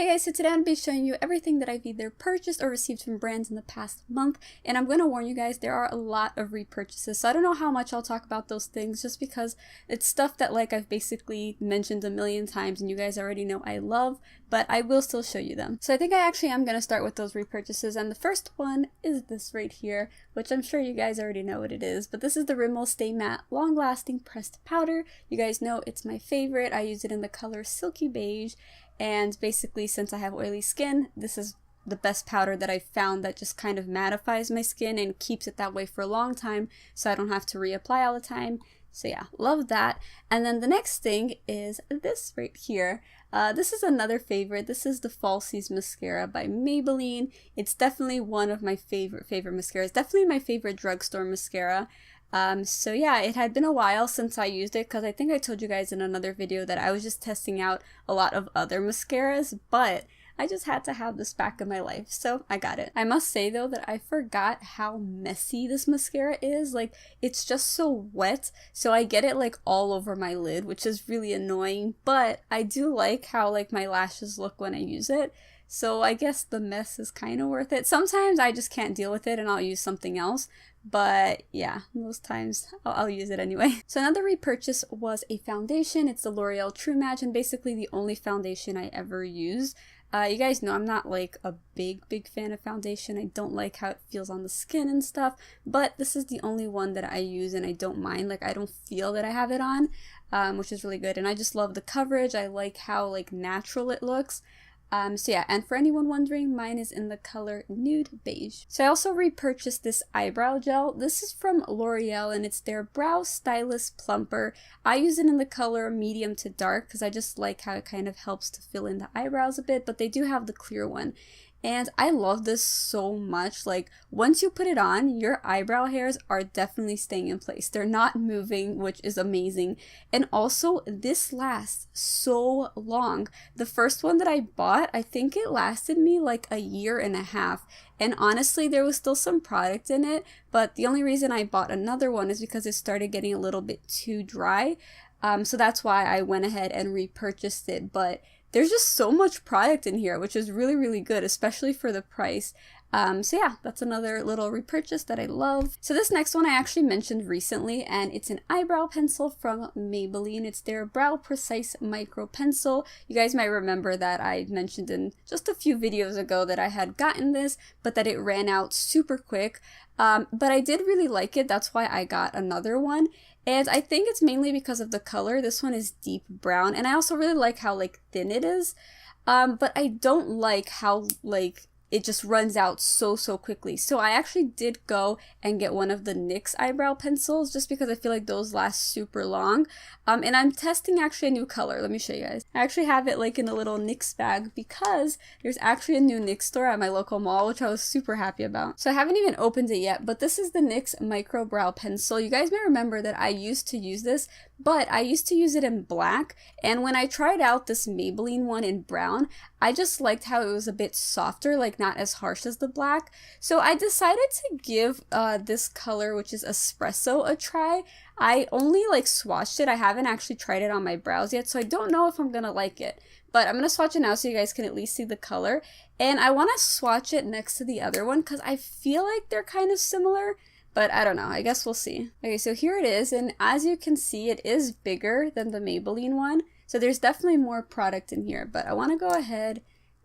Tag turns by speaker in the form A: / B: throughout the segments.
A: Hey guys, so today I'm going to be showing you everything that I've either purchased or received from brands in the past month, and I'm going to warn you guys there are a lot of repurchases, so I don't know how much I'll talk about those things just because it's stuff that I've basically mentioned a million times and you guys already know I love, but I will still show you them. So I think I actually am going to start with those repurchases, and the first one is this right here, which I'm sure you guys already know what it is, but this is the Rimmel Stay Matte Long Lasting Pressed Powder. You guys know it's my favorite. I use it in the color Silky Beige. And basically, since I have oily skin, this is the best powder that I've found that just kind of mattifies my skin and keeps it that way for a long time so I don't have to reapply all the time. So yeah, love that. And then the next thing is this right here. This is another favorite. This is the Falsies Mascara by Maybelline. It's definitely one of my favorite mascaras. Definitely my favorite drugstore mascara. So yeah, it had been a while since I used it because I think I told you guys in another video that I was just testing out a lot of other mascaras, but I just had to have this back in my life, so I got it. I must say though that I forgot how messy this mascara is. It's just so wet, so I get it all over my lid, which is really annoying, but I do like how my lashes look when I use it. So I guess the mess is kind of worth it. Sometimes I just can't deal with it and I'll use something else. But yeah, most times I'll use it anyway. So another repurchase was a foundation. It's the L'Oreal True Match, and basically the only foundation I ever use. You guys know I'm not a big fan of foundation. I don't like how it feels on the skin and stuff, but this is the only one that I use and I don't mind. I don't feel that I have it on, which is really good. And I just love the coverage. I like how natural it looks. So yeah, and for anyone wondering, mine is in the color Nude Beige. So I also repurchased this eyebrow gel. This is from L'Oreal and it's their Brow Stylist Plumper. I use it in the color medium to dark because I just like how it kind of helps to fill in the eyebrows a bit, but they do have the clear one. And I love this so much. Once you put it on, your eyebrow hairs are definitely staying in place. They're not moving, which is amazing. And also, this lasts so long. The first one that I bought, I think it lasted me a year and a half. And honestly, there was still some product in it, but the only reason I bought another one is because it started getting a little bit too dry. So that's why I went ahead and repurchased it. But there's just so much product in here, which is really good, especially for the price. So yeah, that's another little repurchase that I love. So this next one I actually mentioned recently, and it's an eyebrow pencil from Maybelline. It's their Brow Precise Micro Pencil. You guys might remember that I mentioned in just a few videos ago that I had gotten this, but that it ran out super quick. But I did really like it. That's why I got another one. And I think it's mainly because of the color. This one is deep brown, and I also really like how thin it is. But I don't like how it just runs out so quickly. So I actually did go and get one of the NYX eyebrow pencils just because I feel like those last super long. And I'm testing actually a new color. Let me show you guys. I actually have it in a little NYX bag because there's actually a new NYX store at my local mall, which I was super happy about. So I haven't even opened it yet, but this is the NYX Micro Brow Pencil. You guys may remember that I used to use this, but I used to use it in black. And when I tried out this Maybelline one in brown, I just liked how it was a bit softer, not as harsh as the black. So I decided to give this color, which is Espresso, a try. I only swatched it. I haven't actually tried it on my brows yet, so I don't know if I'm gonna like it. But I'm gonna swatch it now so you guys can at least see the color. And I want to swatch it next to the other one because I feel like they're kind of similar. But I don't know, I guess we'll see. Okay, so here it is, and as you can see, it is bigger than the Maybelline one. So there's definitely more product in here, but I want to go ahead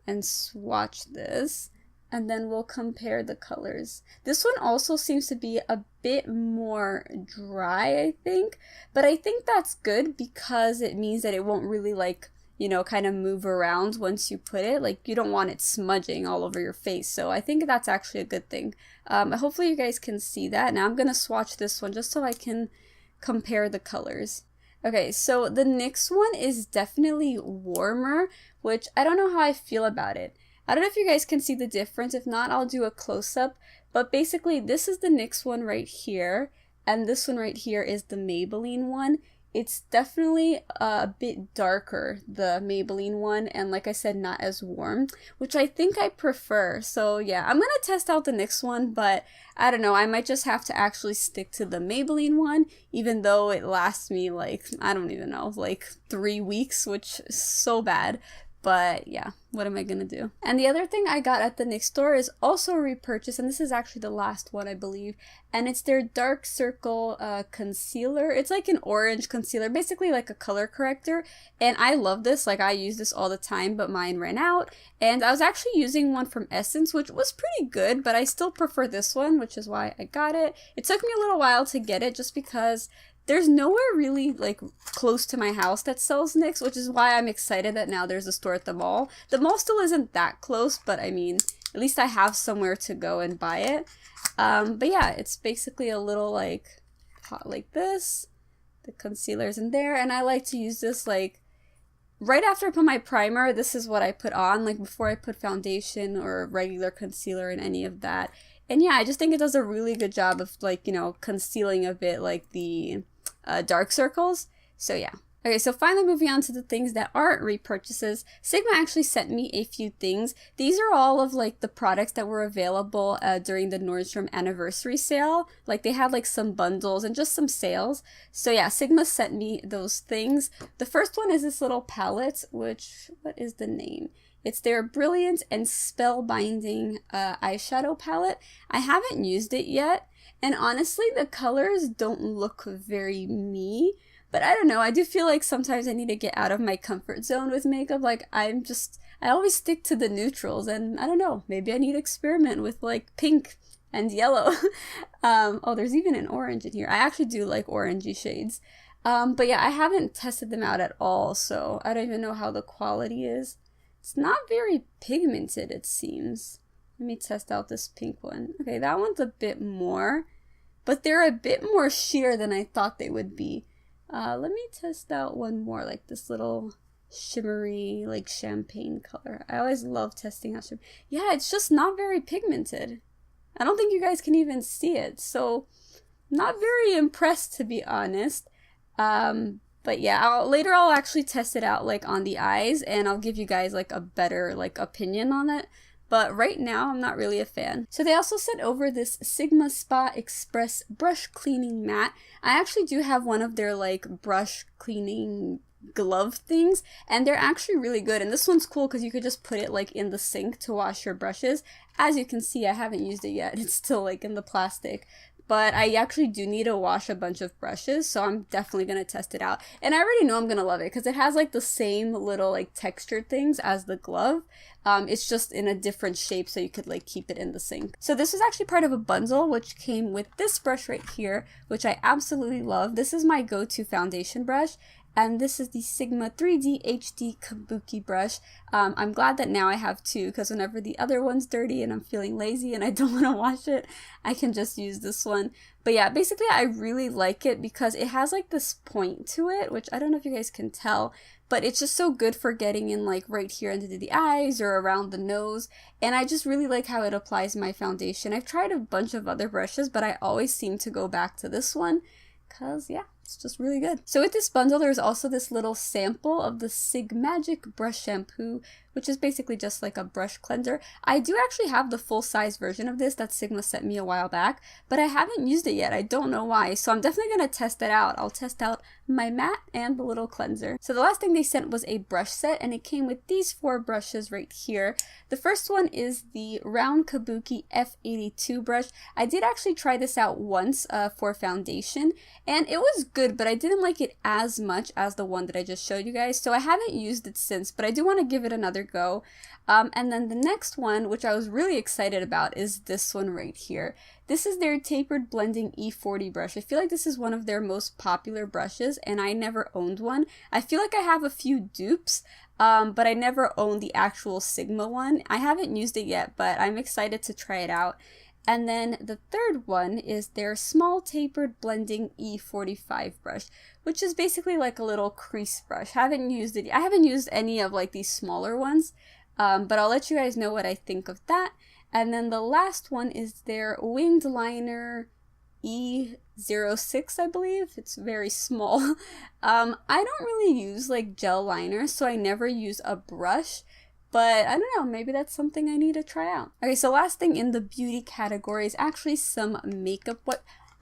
A: and swatch this, and then we'll compare the colors. This one also seems to be a bit more dry, I think, but I think that's good because it means that it won't really kind of move around once you put it. You don't want it smudging all over your face, so I think that's actually a good thing. Hopefully you guys can see that. Now I'm gonna swatch this one just so I can compare the colors. Okay, so the NYX one is definitely warmer, which I don't know how I feel about it. I don't know if you guys can see the difference. If not, I'll do a close-up. But basically, this is the NYX one right here, and this one right here is the Maybelline one. It's definitely a bit darker, the Maybelline one, and like I said, not as warm, which I think I prefer. So yeah, I'm gonna test out the NYX one, but I don't know, I might just have to actually stick to the Maybelline one, even though it lasts me I don't even know, 3 weeks, which is so bad. But yeah, what am I gonna do? And the other thing I got at the NYX store is also a repurchase, and this is actually the last one, I believe, and it's their Dark Circle concealer. It's like an orange concealer, basically like a color corrector, and I love this. Like, I use this all the time, but mine ran out, and I was actually using one from Essence, which was pretty good, but I still prefer this one, which is why I got it. It took me a little while to get it just because there's nowhere really like close to my house that sells NYX, which is why I'm excited that now there's a store at the mall. The mall still isn't that close, but I mean, at least I have somewhere to go and buy it. But yeah, it's basically a little like pot like this. The concealer's in there, and I like to use this like right after I put my primer. This is what I put on, like before I put foundation or regular concealer in any of that. And yeah, I just think it does a really good job of like, you know, concealing a bit like the dark circles. So yeah. Okay, so finally moving on to the things that aren't repurchases. Sigma actually sent me a few things. These are all of like the products that were available during the Nordstrom anniversary sale. Like they had like some bundles and just some sales. So yeah, Sigma sent me those things. The first one is this little palette, which, what is the name? It's their Brilliant and Spellbinding eyeshadow palette. I haven't used it yet, and honestly, the colors don't look very me. But I don't know, I do feel like sometimes I need to get out of my comfort zone with makeup. Like, I always stick to the neutrals, and I don't know, maybe I need to experiment with like pink and yellow. Oh, there's even an orange in here. I actually do like orangey shades. But yeah, I haven't tested them out at all, so I don't even know how the quality is. It's not very pigmented, it seems. Let me test out this pink one. Okay, that one's a bit more, but they're a bit more sheer than I thought they would be. Let me test out one more, like this little shimmery, like champagne color. I always love testing out shimmer. Yeah, it's just not very pigmented. I don't think you guys can even see it, so not very impressed, to be honest. But yeah, later I'll actually test it out like on the eyes, and I'll give you guys like a better like opinion on it. But right now, I'm not really a fan. So they also sent over this Sigma Spa Express brush cleaning mat. I actually do have one of their like brush cleaning glove things, and they're actually really good. And this one's cool because you could just put it like in the sink to wash your brushes. As you can see, I haven't used it yet. It's still like in the plastic. But I actually do need to wash a bunch of brushes, so I'm definitely going to test it out. And I already know I'm going to love it because it has like the same little like textured things as the glove. It's just in a different shape, so you could like keep it in the sink. So this was actually part of a bundle which came with this brush right here, which I absolutely love. This is my go-to foundation brush. And this is the Sigma 3D HD Kabuki brush. I'm glad that now I have two, because whenever the other one's dirty and I'm feeling lazy and I don't want to wash it, I can just use this one. But yeah, basically I really like it because it has like this point to it, which I don't know if you guys can tell, but it's just so good for getting in like right here into the eyes or around the nose. And I just really like how it applies my foundation. I've tried a bunch of other brushes, but I always seem to go back to this one because yeah, it's just really good. So with this bundle, there's also this little sample of the Sigmagic brush shampoo, which is basically just like a brush cleanser. I do actually have the full-size version of this that Sigma sent me a while back, but I haven't used it yet. I don't know why, so I'm definitely going to test it out. I'll test out my matte and the little cleanser. So the last thing they sent was a brush set, and it came with these 4 brushes right here. The first one is the Round Kabuki F82 brush. I did actually try this out once for foundation, and it was good, but I didn't like it as much as the one that I just showed you guys, so I haven't used it since, but I do want to give it another go. And then the next one, which I was really excited about, is this one right here. This is their Tapered Blending E40 brush. I feel like this is one of their most popular brushes, and I never owned one. I feel like I have a few dupes, but I never owned the actual Sigma one. I haven't used it yet, but I'm excited to try it out. And then the third one is their Small Tapered Blending E45 brush, which is basically like a little crease brush. I haven't used any of like these smaller ones, but I'll let you guys know what I think of that. And then the last one is their Winged Liner E06, I believe. It's very small. I don't really use like gel liners, so I never use a brush. But I don't know, maybe that's something I need to try out. Okay, so last thing in the beauty category is actually some makeup.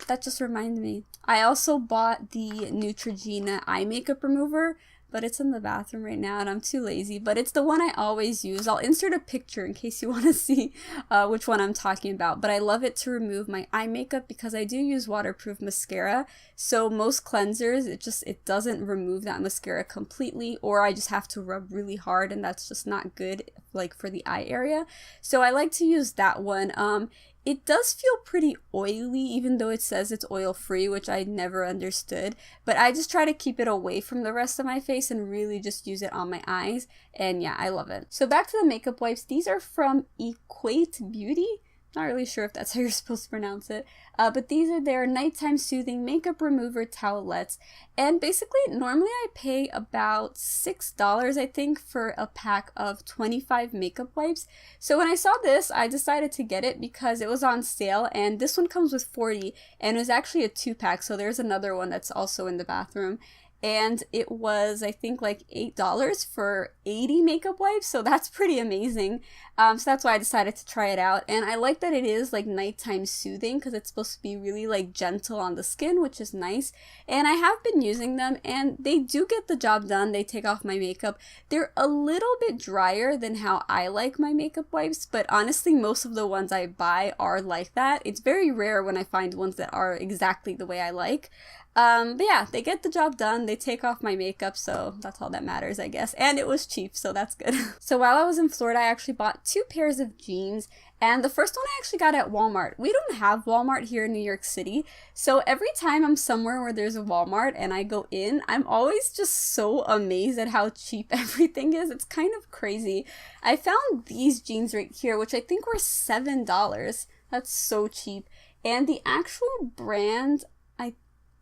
A: That just reminded me. I also bought the Neutrogena eye makeup remover, but it's in the bathroom right now and I'm too lazy, but it's the one I always use. I'll insert a picture in case you want to see which one I'm talking about, but I love it to remove my eye makeup because I do use waterproof mascara. So most cleansers, it doesn't remove that mascara completely, or I just have to rub really hard and that's just not good like for the eye area. So I like to use that one. It does feel pretty oily, even though it says it's oil-free, which I never understood. But I just try to keep it away from the rest of my face and really just use it on my eyes. And yeah, I love it. So back to the makeup wipes. These are from Equate Beauty. Not really sure if that's how you're supposed to pronounce it, but these are their nighttime soothing makeup remover towelettes, and basically normally I pay about $6 I think for a pack of 25 makeup wipes. So when I saw this, I decided to get it because it was on sale, and this one comes with 40 and it was actually a 2-pack, so there's another one that's also in the bathroom. And it was, I think, like $8 for 80 makeup wipes, so that's pretty amazing. So that's why I decided to try it out. And I like that it is like nighttime soothing because it's supposed to be really like gentle on the skin, which is nice. And I have been using them and they do get the job done. They take off my makeup. They're a little bit drier than how I like my makeup wipes, but honestly, most of the ones I buy are like that. It's very rare when I find ones that are exactly the way I like. But yeah, they get the job done, they take off my makeup, so that's all that matters, I guess. And it was cheap, so that's good. So while I was in Florida, I actually bought 2 pairs of jeans, and the first one I actually got at Walmart. We don't have Walmart here in New York City, so every time I'm somewhere where there's a Walmart and I go in, I'm always just so amazed at how cheap everything is. It's kind of crazy. I found these jeans right here, which I think were $7. That's so cheap. And the actual brand, I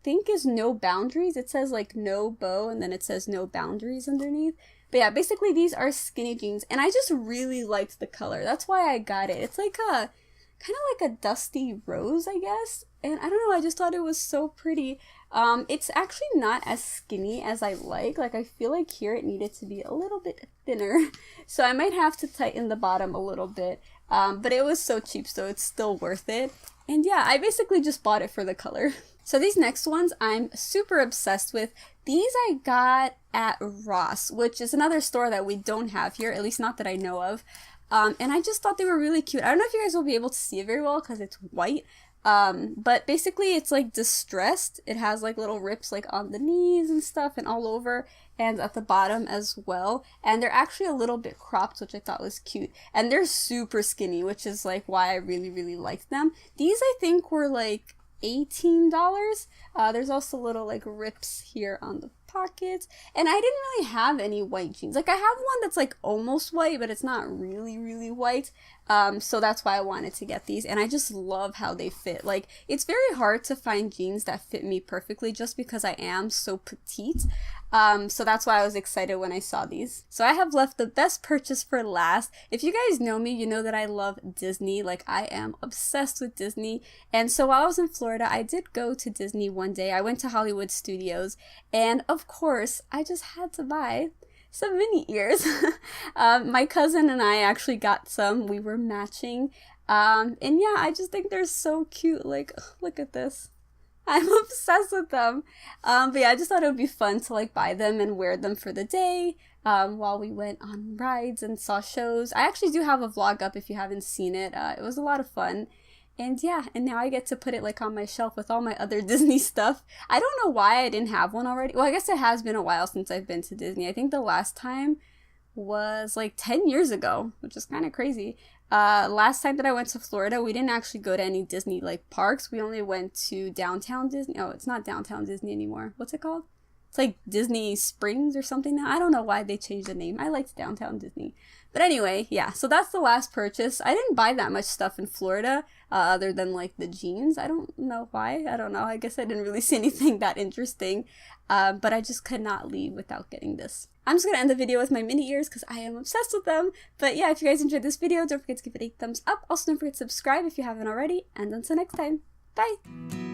A: think is No Boundaries. It says like no bow and then it says no boundaries underneath. But yeah, basically these are skinny jeans and I just really liked the color. That's why I got it. It's like a kind of like a dusty rose, I guess. And I don't know, I just thought it was so pretty. It's actually not as skinny as I like. Like I feel like here it needed to be a little bit thinner. So I might have to tighten the bottom a little bit. But it was so cheap, so it's still worth it. And yeah, I basically just bought it for the color. So these next ones I'm super obsessed with. These I got at Ross, which is another store that we don't have here, at least not that I know of. And I just thought they were really cute. I don't know if you guys will be able to see it very well because it's white. But basically it's like distressed. It has like little rips like on the knees and stuff and all over and at the bottom as well. And they're actually a little bit cropped, which I thought was cute. And they're super skinny, which is like why I really, really liked them. These I think were like $18. There's also little like rips here on the pockets, and I didn't really have any white jeans. Like I have one that's like almost white, but it's not really, really white. So that's why I wanted to get these, and I just love how they fit. Like it's very hard to find jeans that fit me perfectly just because I am so petite. So that's why I was excited when I saw these. So I have left the best purchase for last. If you guys know me, you know that I love Disney. Like I am obsessed with Disney. And so while I was in Florida, I did go to Disney one day. I went to Hollywood Studios, and of course, I just had to buy some mini ears. My cousin and I actually got some. We were matching. And yeah, I just think they're so cute. Like, look at this. I'm obsessed with them. But yeah, I just thought it would be fun to like buy them and wear them for the day while we went on rides and saw shows. I actually do have a vlog up if you haven't seen it. It was a lot of fun. And yeah, and now I get to put it like on my shelf with all my other Disney stuff. I don't know why I didn't have one already. Well, I guess it has been a while since I've been to Disney. I think the last time was like 10 years ago, which is kind of crazy. Last time that I went to Florida, we didn't actually go to any Disney like parks. We only went to downtown Disney. Oh, it's not downtown Disney anymore. What's it called? It's like Disney Springs or something now. I don't know why they changed the name. I liked downtown Disney. But anyway, yeah, so that's the last purchase. I didn't buy that much stuff in Florida other than like the jeans. I don't know why. I don't know. I guess I didn't really see anything that interesting. But I just could not leave without getting this. I'm just going to end the video with my mini ears because I am obsessed with them. But yeah, if you guys enjoyed this video, don't forget to give it a thumbs up. Also, don't forget to subscribe if you haven't already. And until next time, bye!